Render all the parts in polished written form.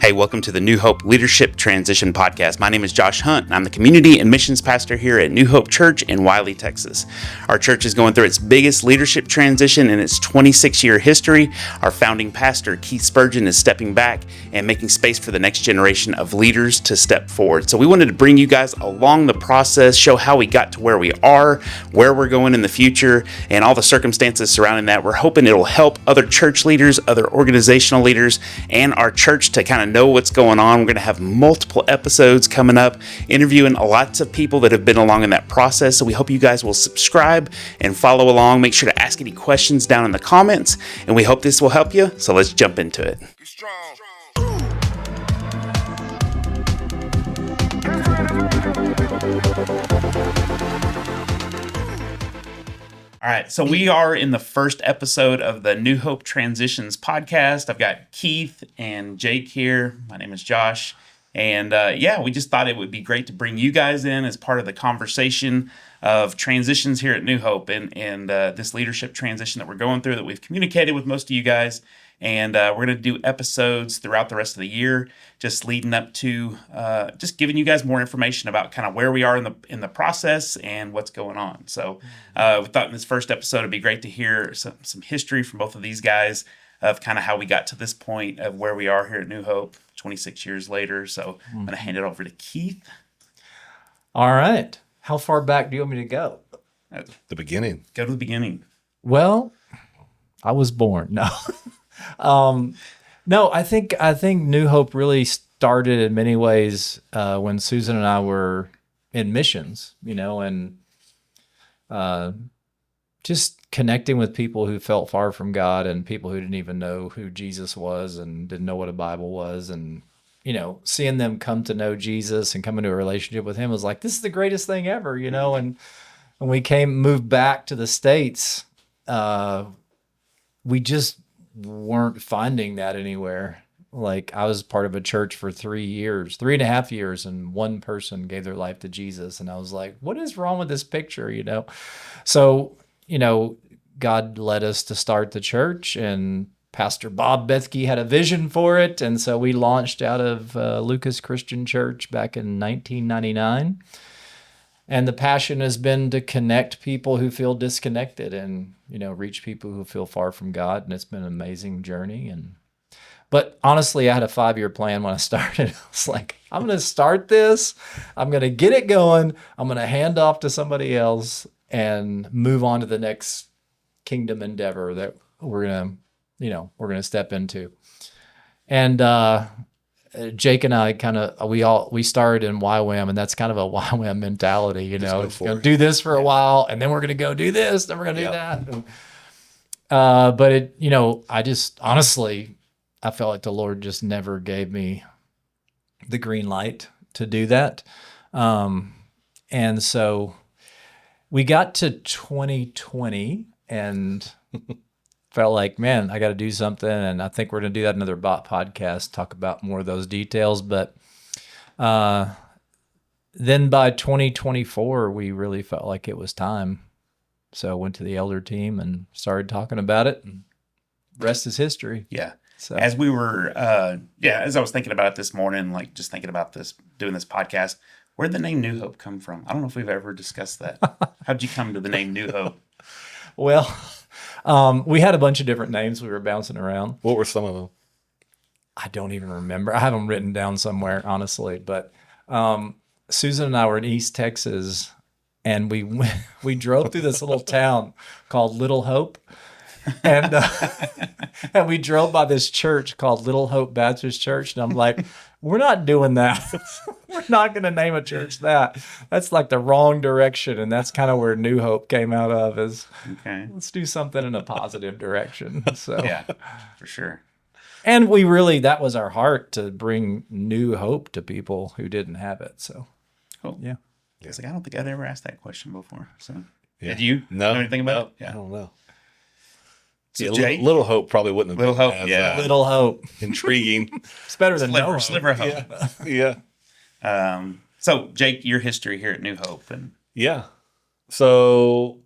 Hey, welcome to the New Hope Leadership Transition Podcast. My name is Josh Hunt, and I'm the Community and Missions Pastor here at New Hope Church in Wylie, Texas. Our church is going through its biggest leadership transition in its 26-year history. Our founding pastor, Keith Spurgin, is stepping back and making space for the next generation of leaders to step forward. So we wanted to bring you guys along the process, show how we got to where we are, where we're going in the future, and all the circumstances surrounding that. We're hoping it'll help other church leaders, other organizational leaders, and our church to kind of know what's going on. We're going to have multiple episodes coming up, interviewing lots of people that have been along in that process. So we hope you guys will subscribe and follow along. Make sure to ask any questions down in the comments, and we hope this will help you. So let's jump into it. Be strong. All right, so we are in the first episode of the New Hope Transitions podcast. I've got Keith and Jake here. My name is Josh. And we just thought it would be great to bring you guys in as part of the conversation of transitions here at New Hope and this leadership transition that we're going through that we've communicated with most of you guys. And we're going to do episodes throughout the rest of the year, just leading up to just giving you guys more information about kind of where we are in the process and what's going on. So we thought in this first episode it'd be great to hear some history from both of these guys of kind of how we got to this point of where we are here at New Hope 26 years later. So I'm going to hand it over to Keith. All right. How far back do you want me to go? The beginning. Go to the beginning. Well, I was born. No. No, I think New Hope really started in many ways when Susan and I were in missions, and just connecting with people who felt far from God and people who didn't even know who Jesus was and didn't know what a Bible was, and seeing them come to know Jesus and come into a relationship with Him was like, this is the greatest thing ever, And when we moved back to the States, we just weren't finding that anywhere. Like, I was part of a church for 3.5 years, and one person gave their life to Jesus. And I was like, what is wrong with this picture? So, God led us to start the church, and Pastor Bob Bethke had a vision for it. And so we launched out of Lucas Christian Church back in 1999. And the passion has been to connect people who feel disconnected and, reach people who feel far from God. And it's been an amazing journey. But honestly, I had a 5-year plan when I started. I was like, I'm going to start this. I'm going to get it going. I'm going to hand off to somebody else and move on to the next kingdom endeavor that we're going to step into. And, Jake and I we started in YWAM, and that's kind of a YWAM mentality, Going to do this for a while, and then we're going to go do this, then we're going to do that. But I felt like the Lord just never gave me the green light to do that. And so we got to 2020 and felt like, man, I got to do something. And I think we're going to do that in another podcast, talk about more of those details. But then by 2024, we really felt like it was time. So I went to the elder team and started talking about it, and rest is history. Yeah. So as we were, as I was thinking about it this morning, like just thinking about doing this podcast, where'd the name New Hope come from? I don't know if we've ever discussed that. How'd you come to the name New Hope? Well, we had a bunch of different names we were bouncing around. What were some of them? I don't even remember. I have them written down somewhere, honestly. But Susan and I were in East Texas, and we drove through this little town called Little Hope. And and we drove by this church called Little Hope Baptist Church. And I'm like, we're not doing that. We're not going to name a church that. That's like the wrong direction. And that's kind of where New Hope came out of, is let's do something in a positive direction. So yeah, for sure. And that was our heart, to bring new hope to people who didn't have it. So cool. Yeah. I was like, I don't think I've ever asked that question before. So Yeah. Did you know anything about it? Yeah. I don't know. So Yeah, Jake? Little Hope probably wouldn't have Little been Hope, as, yeah. Little hope. intriguing. It's better than no hope. Sliver of hope. Yeah. So Jake, your history here at New Hope, and Yeah. So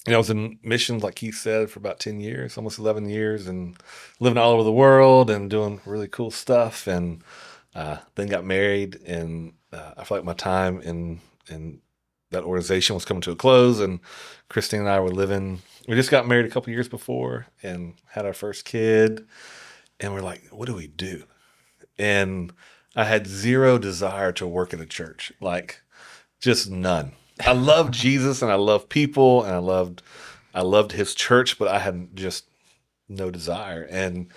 I was in missions, like Keith said, for about 10 years, almost 11 years, and living all over the world and doing really cool stuff. And then got married, and I felt like my time in that organization was coming to a close. And Christine and I were living. We just got married a couple years before and had our first kid. And we're like, what do we do? And I had zero desire to work in a church, like just none. I love Jesus and I love people and I loved his church, but I had just no desire. And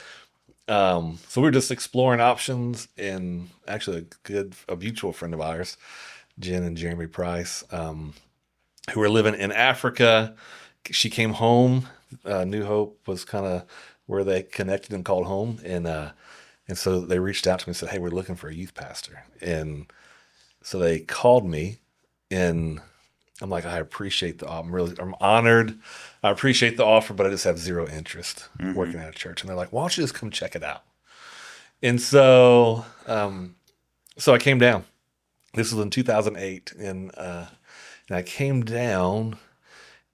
so we were just exploring options, and actually a mutual friend of ours, Jen and Jeremy Price, who were living in Africa. She came home. New Hope was kind of where they connected and called home. And so they reached out to me and said, hey, we're looking for a youth pastor. And so they called me, and I'm like, I appreciate the offer. I'm honored. I appreciate the offer, but I just have zero interest working at a church. And they're like, why don't you just come check it out? And so, so I came down. This was in 2008. And I came down,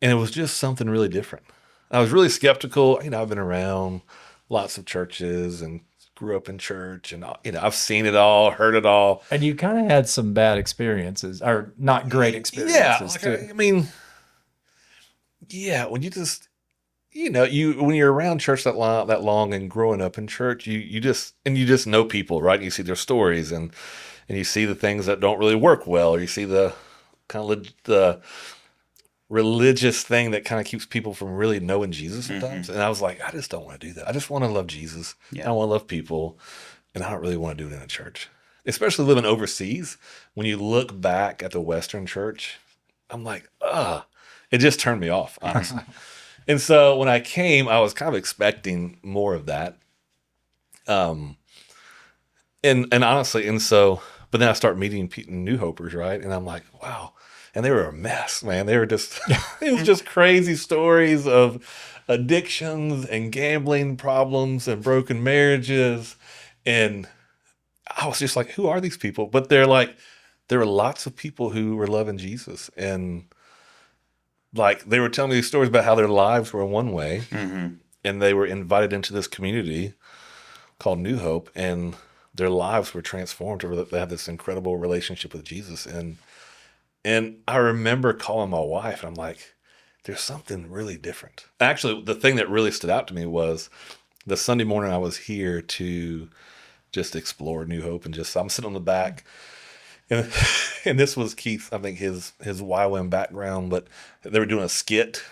and it was just something really different. I was really skeptical. I've been around lots of churches and grew up in church, and I've seen it all, heard it all. And you kind of had some bad experiences, or not great experiences, too. I mean, when you just, when you're around church that long and growing up in church, you just know people, right? And you see their stories, and you see the things that don't really work well, or you see the kind of the religious thing that kind of keeps people from really knowing Jesus sometimes. And I was like, I just don't want to do that. I just want to love Jesus. Yeah. I want to love people. And I don't really want to do it in a church, especially living overseas. When you look back at the Western church, I'm like, it just turned me off, honestly. And so when I came, I was kind of expecting more of that. And honestly, but then I start meeting New Hopers, right? And I'm like, wow. And they were a mess, man. They were just, it was just crazy stories of addictions and gambling problems and broken marriages. And I was just like, who are these people? But there were lots of people who were loving Jesus. And like, they were telling me these stories about how their lives were one way. And they were invited into this community called New Hope. And their lives were transformed. They have this incredible relationship with Jesus. And I remember calling my wife, and I'm like, there's something really different. Actually, the thing that really stood out to me was the Sunday morning I was here to just explore New Hope, and I'm sitting on the back, and this was Keith, I think his YWAM background, but they were doing a skit.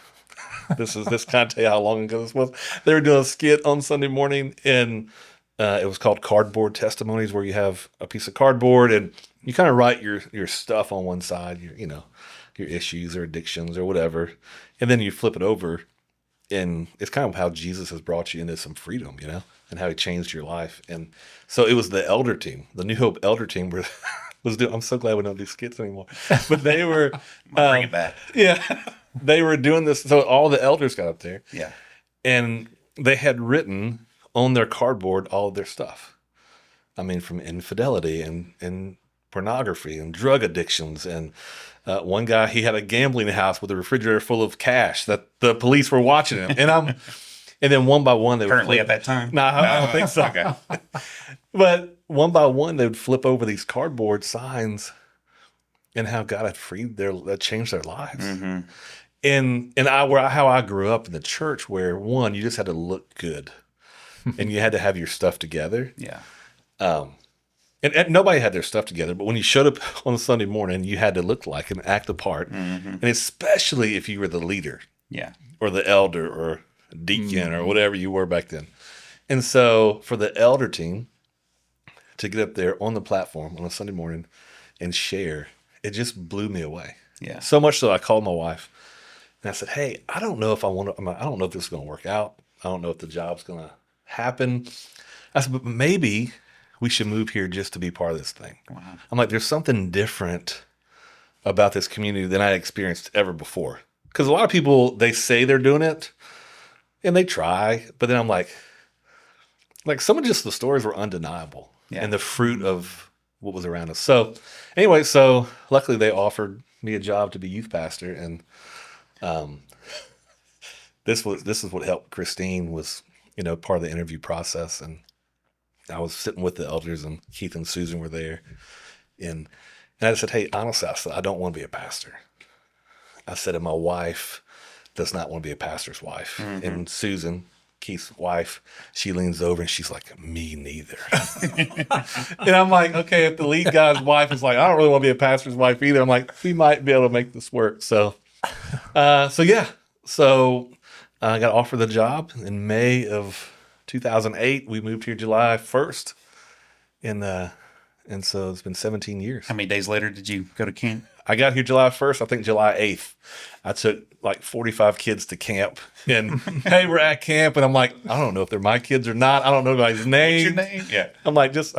This kind of tell you how long ago this was. They were doing a skit on Sunday morning, and it was called Cardboard Testimonies, where you have a piece of cardboard and you kind of write your stuff on one side, your issues or addictions or whatever, and then you flip it over, and it's kind of how Jesus has brought you into some freedom, and how he changed your life. And so it was the elder team, the New Hope elder team was doing. I'm so glad we don't do skits anymore, but they were bring it back. Yeah, they were doing this. So all the elders got up there, yeah, and they had written on their cardboard all of their stuff. I mean, from infidelity and pornography and drug addictions. And one guy, he had a gambling house with a refrigerator full of cash that the police were watching him. And then one by one, they would currently at that time. No, I don't think so. Okay. But one by one, they would flip over these cardboard signs and how God had changed their lives. And how I grew up in the church, where one, you just had to look good. And you had to have your stuff together. Yeah. And nobody had their stuff together, but when you showed up on a Sunday morning, you had to look like and act the part. And especially if you were the leader. Yeah. Or the elder or deacon or whatever you were back then. And so for the elder team to get up there on the platform on a Sunday morning and share, it just blew me away. Yeah. So much so I called my wife and I said, hey, I don't know if I don't know if this is going to work out. I don't know if the job's going to happen. I said, but maybe we should move here just to be part of this thing. Wow. I'm like, there's something different about this community than I experienced ever before. Because a lot of people, they say they're doing it and they try, but then I'm like some of just the stories were undeniable and the fruit of what was around us. So anyway, luckily they offered me a job to be youth pastor, and This is what helped Christine was, part of the interview process. And I was sitting with the elders, and Keith and Susan were there. And I said, hey, honestly, I said, I don't want to be a pastor. I said, and my wife does not want to be a pastor's wife. Mm-hmm. And Susan, Keith's wife, she leans over and she's like, me neither. And I'm like, okay, if the lead guy's wife is like, I don't really want to be a pastor's wife either. I'm like, we might be able to make this work. So yeah. So I got offered the job in May of 2008. We moved here July 1st. And so it's been 17 years. How many days later did you go to camp? I got here July 1st. I think July 8th. I took like 45 kids to camp. And hey, we're at camp. And I'm like, I don't know if they're my kids or not. I don't know anybody's name. What's your name? Yeah. I'm like, I just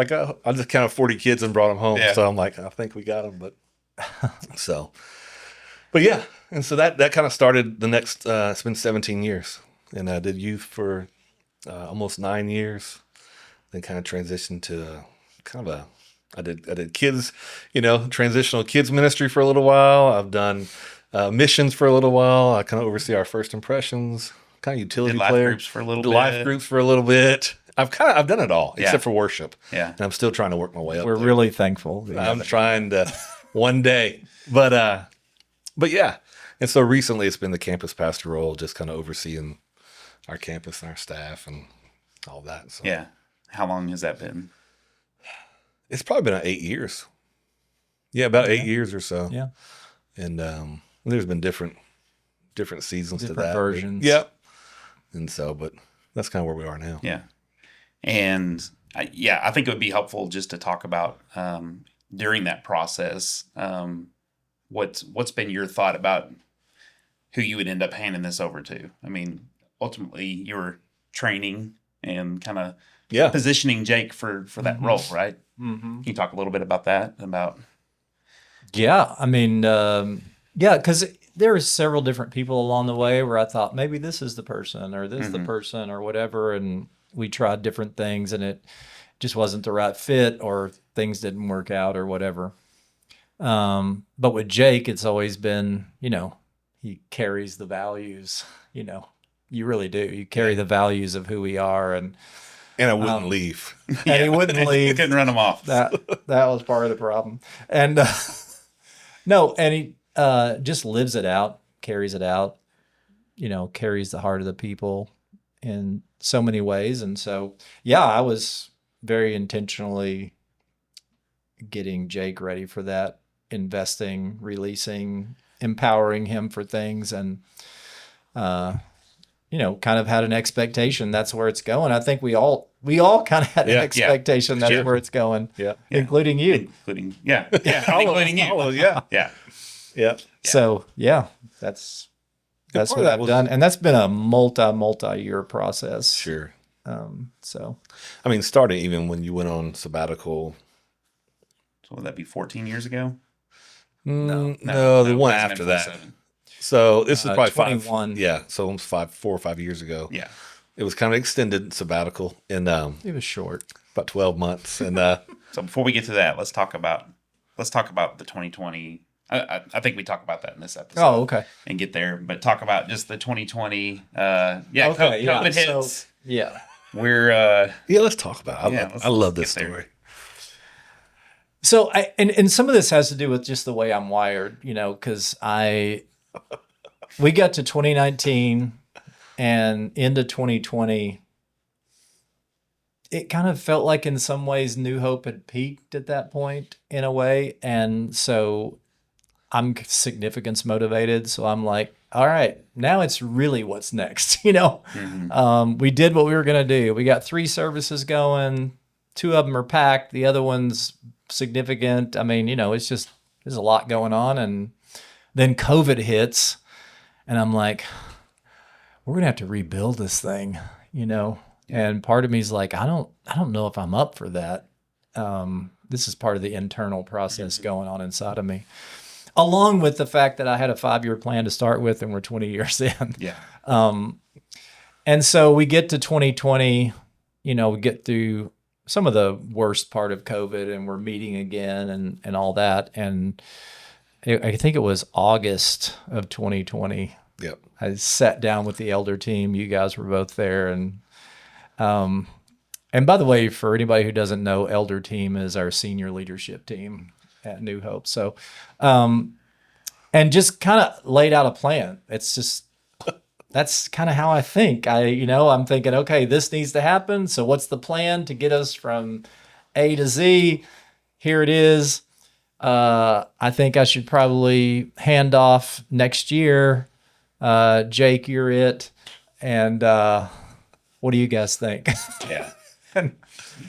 counted 40 kids and brought them home. Yeah. So I'm like, I think we got them. But yeah. And so that kind of started the next, it's been 17 years. And I did youth for almost 9 years. Then kind of transitioned to I did kids, transitional kids ministry for a little while. I've done missions for a little while. I kind of oversee our First Impressions, kind of utility player. Life groups for a little bit. Life groups for a little bit. I've done it all except for worship. Yeah. And I'm still trying to work my way up. We're really thankful. I'm trying to one day, but yeah. And so recently it's been the campus pastor role, just kind of overseeing our campus and our staff and all that. So. Yeah. How long has that been? It's probably been 8 years. Yeah, about 8 years or so. Yeah. And there's been different seasons to that. Versions. Yep. And so, but that's kind of where we are now. Yeah. And I think it would be helpful just to talk about during that process, what's been your thought about who you would end up handing this over to? I mean, ultimately you were training and kind of positioning Jake for that role, right? Mm-hmm. Can you talk a little bit about that? Yeah, I mean, because there were several different people along the way where I thought maybe this is the person or this is the person or whatever, and we tried different things and it just wasn't the right fit or things didn't work out or whatever. But with Jake, it's always been, he carries the values, you really do. You carry the values of who we are, and I wouldn't leave. And he wouldn't leave. Couldn't run him off. That was part of the problem. And no, and he just lives it out, carries it out, carries the heart of the people in so many ways. And so, yeah, I was very intentionally getting Jake ready for that, investing, releasing, empowering him for things, and kind of had an expectation that's where it's going. I think we all kind of had an expectation that's where it's going. Yeah. Including you. Including you. Yeah. So that's what I've done. And that's been a multi-year process. Sure. So I mean, starting even when you went on sabbatical. So would that be 14 years ago? No, the one after that. So this is probably 21. Yeah, so almost 4 or 5 years ago. Yeah, it was kind of extended sabbatical, and it was short, about 12 months. And so before we get to that, let's talk about the 2020. I think we talk about that in this episode. Oh, okay. And get there, but talk about just the 2020. COVID hits. So, yeah, we're let's talk about it. I love this story. So and some of this has to do with just the way I'm wired, because we got to 2019 and into 2020. It kind of felt like in some ways New Hope had peaked at that point in a way. And so I'm significance motivated. So I'm like, all right, now it's really what's next, We did what we were going to do. We got 3 services going. 2 of them are packed. The other one's significant. I mean, there's a lot going on. And then COVID hits and I'm like, we're going to have to rebuild this thing, And part of me is like, I don't know if I'm up for that. This is part of the internal process going on inside of me, along with the fact that I had a 5-year plan to start with, and we're 20 years in. Yeah. And so we get to 2020, we get through some of the worst part of COVID, and we're meeting again and all that. And I think it was August of 2020 Yep. I sat down with the elder team. You guys were both there. And by the way, for anybody who doesn't know, elder team is our senior leadership team at New Hope. So, and just kind of laid out a plan. It's just, that's kind of how I think. I'm thinking, okay, this needs to happen. So what's the plan to get us from A to Z? Here it is. I think I should probably hand off next year. Jake, you're it. And what do you guys think? Yeah.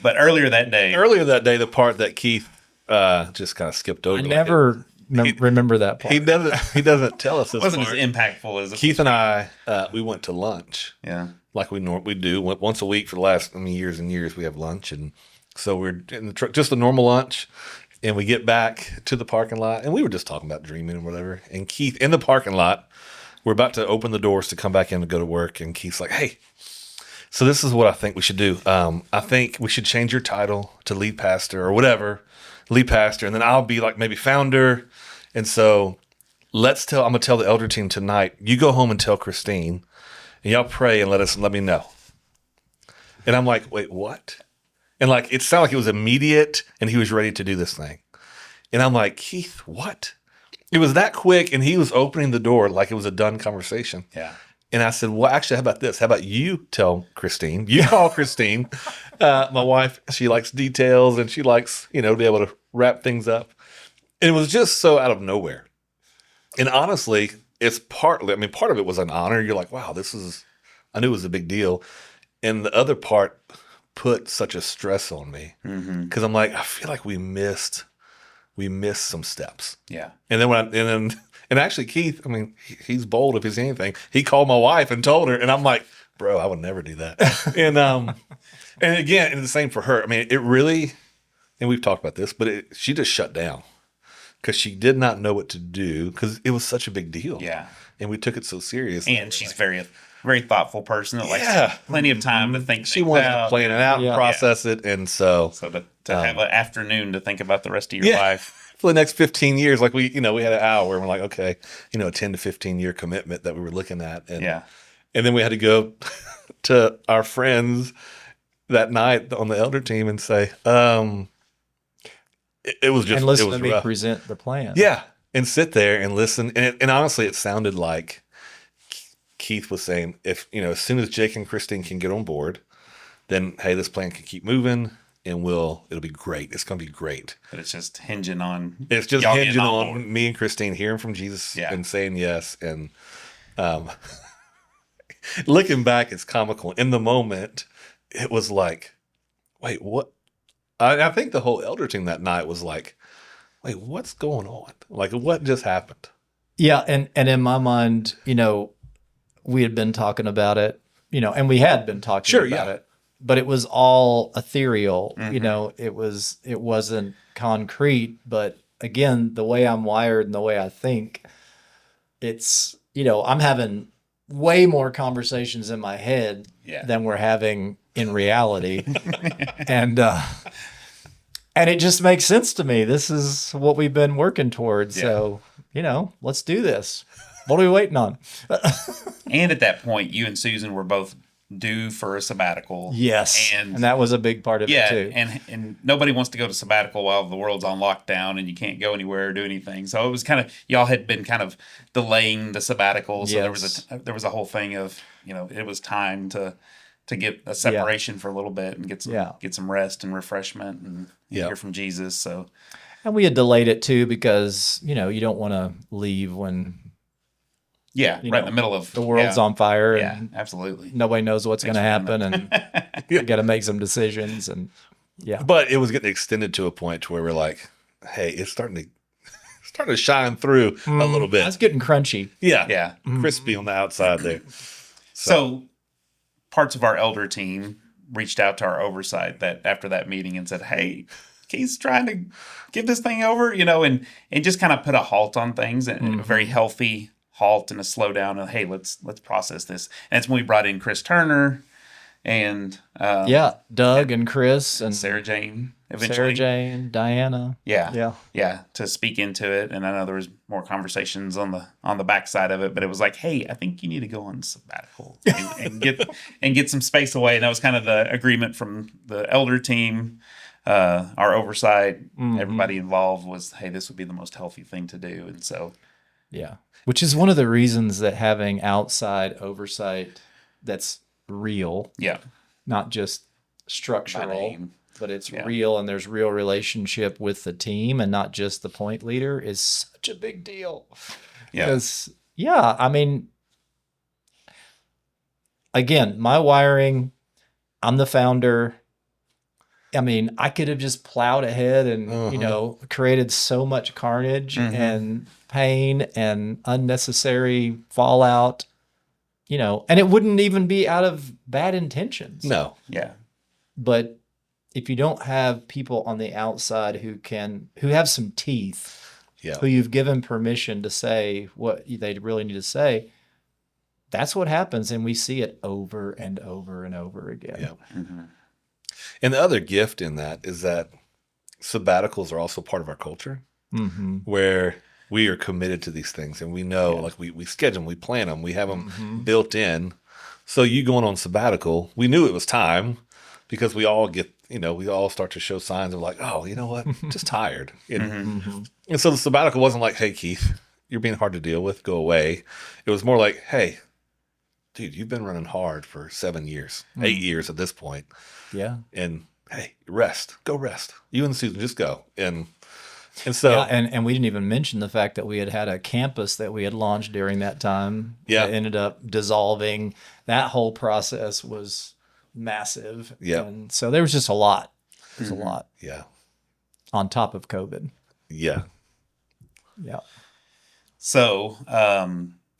But earlier that day, the part that Keith just kind of skipped over. I never remember that part. He doesn't tell us this wasn't part. as impactful as Keith and I, we went to lunch. Yeah. Like we do once a week for the last years and years. We have lunch, and so we're in the truck, just a normal lunch, and we get back to the parking lot, and we were just talking about dreaming and whatever. And Keith in the parking lot, we're about to open the doors to come back in to go to work, and Keith's like, "Hey, so this is what I think we should do. I think we should change your title to lead pastor or whatever, lead pastor, and then I'll be like maybe founder. And so I'm gonna tell the elder team tonight. You go home and tell Christine, and y'all pray and let me know." And I'm like, "Wait, what?" And like it sounded like it was immediate, and he was ready to do this thing. And I'm like, "Keith, what?" It was that quick, and he was opening the door like it was a done conversation. Yeah. And I said, well, actually, how about this? How about you tell Christine? You call Christine. My wife, she likes details, and she likes, to be able to wrap things up. And it was just so out of nowhere. And honestly, it's part of it was an honor. You're like, wow, I knew it was a big deal. And the other part put such a stress on me. Because I'm like, I feel like we missed some steps. Yeah. And then and actually Keith, he's bold if he's anything. He called my wife and told her, and I'm like, bro, I would never do that. And again, and the same for her. It really, and we've talked about this, but she just shut down because she did not know what to do because it was such a big deal. Yeah. And we took it so serious. And she's very, very thoughtful person that likes plenty of time to think. She wants to plan it out and process it, and so to have an afternoon to think about the rest of your life. For the next 15 years, like we had an hour, and we're like, okay, a 10 to 15 year commitment that we were looking at. And, and then we had to go to our friends that night on the elder team and say, it was just, and listen it was to me rough. present the plan. Yeah. And sit there and listen. And honestly, it sounded like Keith was saying, if, as soon as Jake and Christine can get on board, then, hey, this plan can keep moving. And it'll be great. It's going to be great. But it's just hinging on. It's just hinging on me and Christine hearing from Jesus and saying yes. And looking back, it's comical. In the moment, it was like, wait, what? I think the whole elder team that night was like, wait, what's going on? Like, what just happened? Yeah, and in my mind, we had been talking about it, and we had been talking about it. But it was all ethereal, it wasn't concrete. But again, the way I'm wired and the way I think, it's, I'm having way more conversations in my head than we're having in reality. And it just makes sense to me. This is what we've been working towards. Yeah. So, let's do this. What are we waiting on? And at that point, you and Susan were both due for a sabbatical. Yes. And that was a big part of it too. And nobody wants to go to sabbatical while the world's on lockdown and you can't go anywhere or do anything. So it was kind of, y'all had been kind of delaying the sabbatical. So there was a whole thing of, it was time to get a separation for a little bit and get some rest and refreshment and hear from Jesus. So, and we had delayed it too because, you don't want to leave when right in the middle of the world's on fire. And absolutely. Nobody knows what's going to happen, and you got to make some decisions. And but it was getting extended to a point where we're like, hey, it's starting to shine through a little bit. It's getting crunchy. Yeah. Crispy on the outside there. So parts of our elder team reached out to our oversight that after that meeting and said, hey, he's trying to give this thing over, and just kind of put a halt on things and a very healthy halt and a slowdown of, hey, let's process this. And that's when we brought in Chris Turner and Doug and Chris and Sarah Jane eventually. Sarah Jane, Diana. Yeah, to speak into it. And I know there was more conversations on the backside of it, but it was like, hey, I think you need to go on sabbatical and get some space away. And that was kind of the agreement from the elder team, our oversight, everybody involved was, hey, this would be the most healthy thing to do. And so, yeah, which is one of the reasons that having outside oversight that's real, not just structural, but it's real, and there's real relationship with the team and not just the point leader, is such a big deal. Because I mean, again, my wiring, I'm the founder. I mean, I could have just plowed ahead and, created so much carnage and pain and unnecessary fallout, and it wouldn't even be out of bad intentions. No. Yeah. But if you don't have people on the outside who have some teeth, who you've given permission to say what they really need to say, that's what happens. And we see it over and over and over again. Yeah. And the other gift in that is that sabbaticals are also part of our culture, where we are committed to these things, and we know, like we schedule them, we plan them, we have them built in. So you going on sabbatical, we knew it was time, because we all get, we all start to show signs of like, oh, you know what, just tired. And so the sabbatical wasn't like, hey, Keith, you're being hard to deal with, go away. It was more like, hey, dude, you've been running hard for 7 years, 8 years at this point. Yeah. And hey, go rest. You and Susan, just go. And so, and we didn't even mention the fact that we had a campus that we had launched during that time. Yeah. That ended up dissolving. That whole process was massive. Yeah. And so there was just a lot. There's a lot. Yeah. On top of COVID. Yeah. Yeah. So,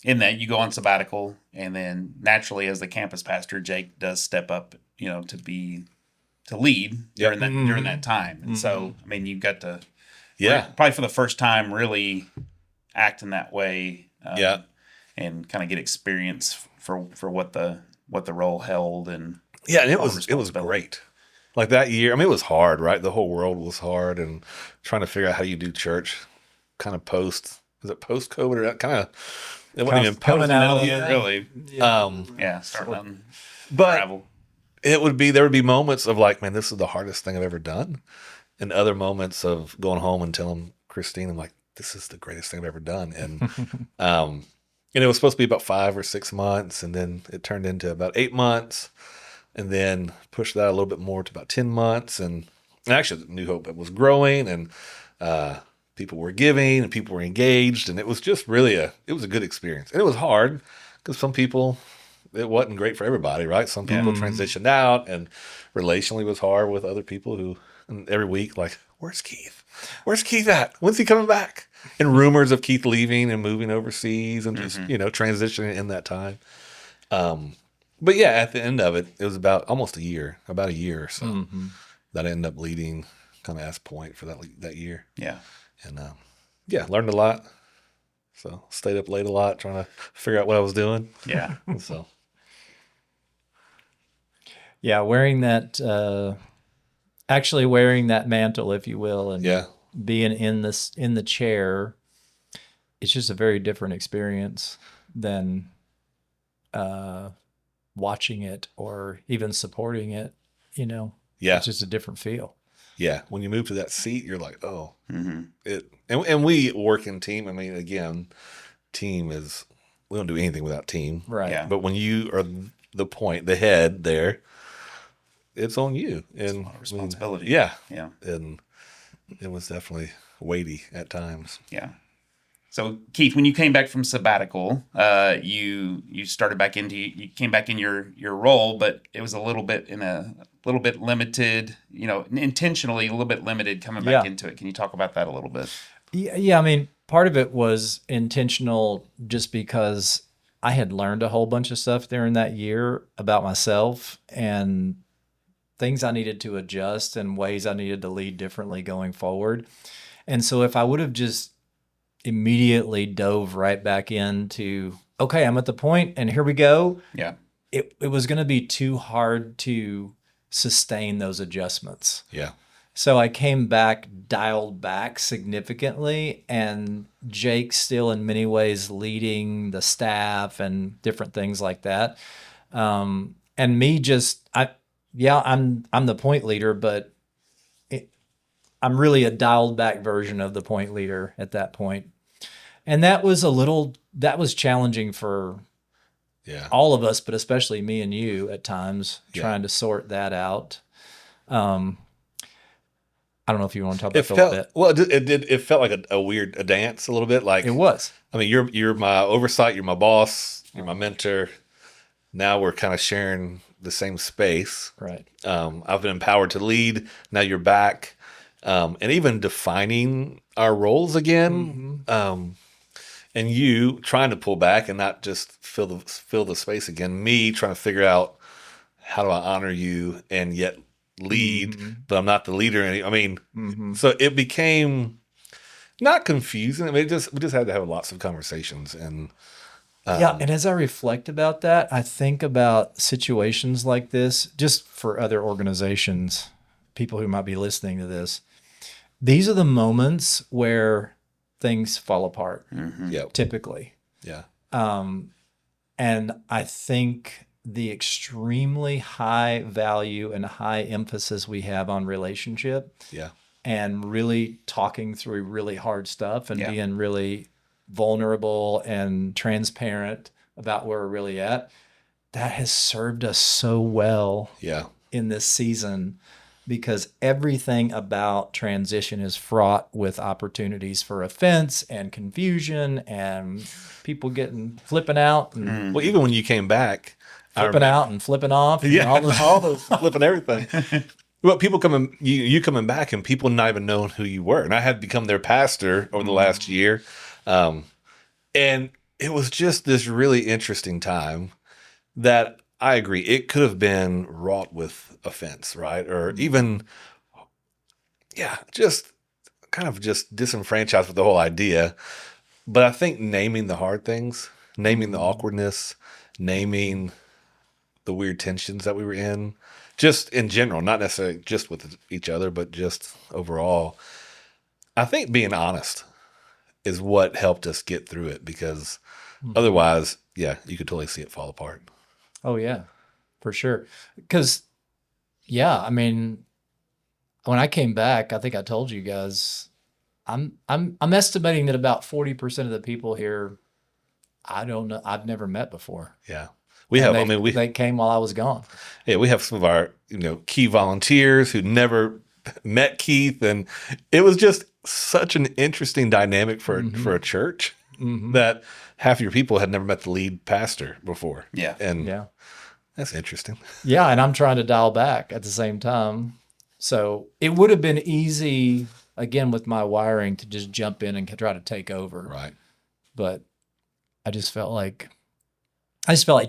in that you go on sabbatical, and then naturally as the campus pastor, Jake does step up, to lead during that time. And so, I mean, you got to, probably for the first time, really act in that way. And kind of get experience for what the role held. And it was great. Like that year, I mean, it was hard, right? The whole world was hard, and trying to figure out how you do church kind of post-COVID or that kind of, it wasn't even coming out yet, really. Starting on travel. There would be moments of like, man, this is the hardest thing I've ever done. And other moments of going home and telling Christine, I'm like, this is the greatest thing I've ever done. And, it was supposed to be about 5 or 6 months, and then it turned into about 8 months, and then pushed that a little bit more to about 10 months. And actually, New Hope was growing, and people were giving, and people were engaged, and it was just really it was a good experience. And it was hard, because some people, it wasn't great for everybody, right? Some people transitioned out, and relationally was hard with other people who, and every week, like, where's Keith? Where's Keith at? When's he coming back? And rumors of Keith leaving and moving overseas and just, transitioning in that time. But yeah, at the end of it, it was about a year or so that I ended up leading kind of as point for that year. Yeah. And learned a lot. So stayed up late a lot trying to figure out what I was doing. Yeah. So. Yeah, wearing that mantle, if you will, and being in the chair, it's just a very different experience than watching it or even supporting it. It's just a different feel. Yeah, when you move to that seat, you're like, oh, and we work in team. I mean, again, team is, we don't do anything without team, right? Yeah. But when you are the head there, it's on you, and it's a lot of responsibility. Yeah, yeah, and it was definitely weighty at times. Yeah. So Keith, when you came back from sabbatical, you came back in your role, but it was a little bit limited, intentionally a little bit limited coming back into it. Can you talk about that a little bit? Yeah. I mean, part of it was intentional just because I had learned a whole bunch of stuff during that year about myself and things I needed to adjust and ways I needed to lead differently going forward. And so if I would have just immediately dove right back into, okay, I'm at the point and here we go. Yeah. it was going to be too hard to sustain those adjustments. Yeah. So I came back, dialed back significantly, and Jake still in many ways leading the staff and different things like that. And me just, I'm the point leader, but I'm really a dialed back version of the point leader at that point. And that was challenging for all of us, but especially me and you at times, trying to sort that out. I don't know if you want to talk about that a little bit. Well, it felt like a weird dance a little bit. Like it was. I mean, you're my oversight, you're my boss, you're my mentor. Now we're kind of sharing the same space. Right. I've been empowered to lead. Now you're back. And even defining our roles again. And you trying to pull back and not just fill the space again. Me trying to figure out how do I honor you and yet lead, but I'm not the leader. So it became not confusing. I mean, we just had to have lots of conversations. And and as I reflect about that, I think about situations like this, just for other organizations, people who might be listening to this. These are the moments where things fall apart, typically. Yeah. And I think the extremely high value and high emphasis we have on relationship and really talking through really hard stuff and being really vulnerable and transparent about where we're really at, that has served us so well in this season, because everything about transition is fraught with opportunities for offense and confusion and people flipping out. And well, even when you came back, flipping out and flipping off. And all those flipping everything. Well, people coming, you coming back, and people not even knowing who you were. And I had become their pastor over the last year. And it was just this really interesting time that I agree. It could have been wrought with offense, right? Or even, just kind of just disenfranchised with the whole idea. But I think naming the hard things, naming the awkwardness, naming the weird tensions that we were in, just in general, not necessarily just with each other, but just overall, I think being honest is what helped us get through it, because otherwise, you could totally see it fall apart. Oh yeah, for sure. Because I mean, when I came back, I think I told you guys, I'm estimating that about 40% of the people here, I don't know, I've never met before. Yeah. They came while I was gone. Yeah, we have some of our, key volunteers who never met Keith, and it was just such an interesting dynamic for a church that half your people had never met the lead pastor before. Yeah. And that's interesting. Yeah, and I'm trying to dial back at the same time. So it would have been easy, again, with my wiring, to just jump in and try to take over. Right. But I just felt like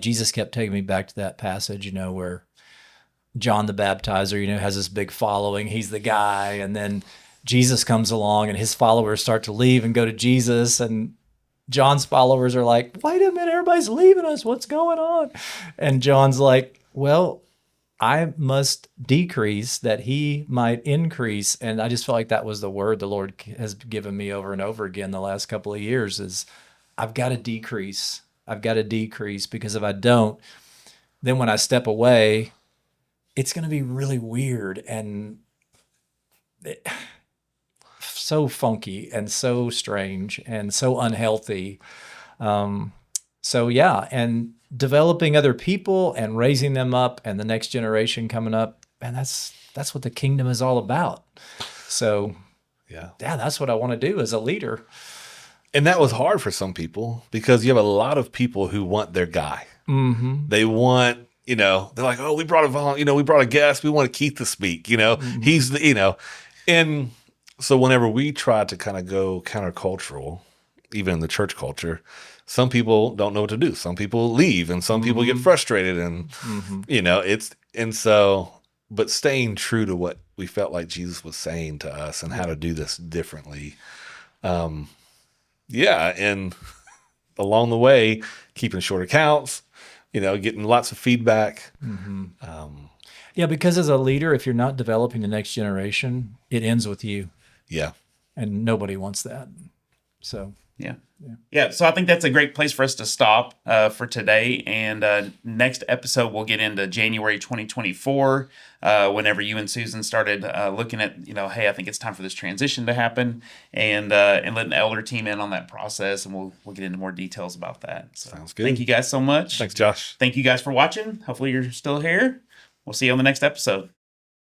Jesus kept taking me back to that passage, where John the Baptizer, has this big following. He's the guy. And then Jesus comes along and his followers start to leave and go to Jesus. And John's followers are like, wait a minute, everybody's leaving us. What's going on? And John's like, well, I must decrease that he might increase. And I just felt like that was the word the Lord has given me over and over again the last couple of years is I've got to decrease. I've got to decrease, because if I don't, then when I step away, it's going to be really weird and so funky and so strange and so unhealthy. And developing other people and raising them up and the next generation coming up, and that's what the kingdom is all about. So that's what I want to do as a leader. And that was hard for some people, because you have a lot of people who want their guy. They want, they're like, oh, we brought a guest. We want Keith to speak, he's the, and so whenever we try to kind of go countercultural, even in the church culture, some people don't know what to do. Some people leave, and some people get frustrated, and, but staying true to what we felt like Jesus was saying to us and how to do this differently. And along the way, keeping short accounts, getting lots of feedback. Yeah, because as a leader, if you're not developing the next generation, it ends with you, Yeah. and nobody wants that. So Yeah, so I think that's a great place for us to stop for today. And next episode, we'll get into January 2024, whenever you and Susan started looking at, hey, I think it's time for this transition to happen, and letting the elder team in on that process, and we'll get into more details about that. So, Sounds good. Thank you guys so much. Thanks, Josh. Thank you guys for watching. Hopefully you're still here. We'll see you on the next episode.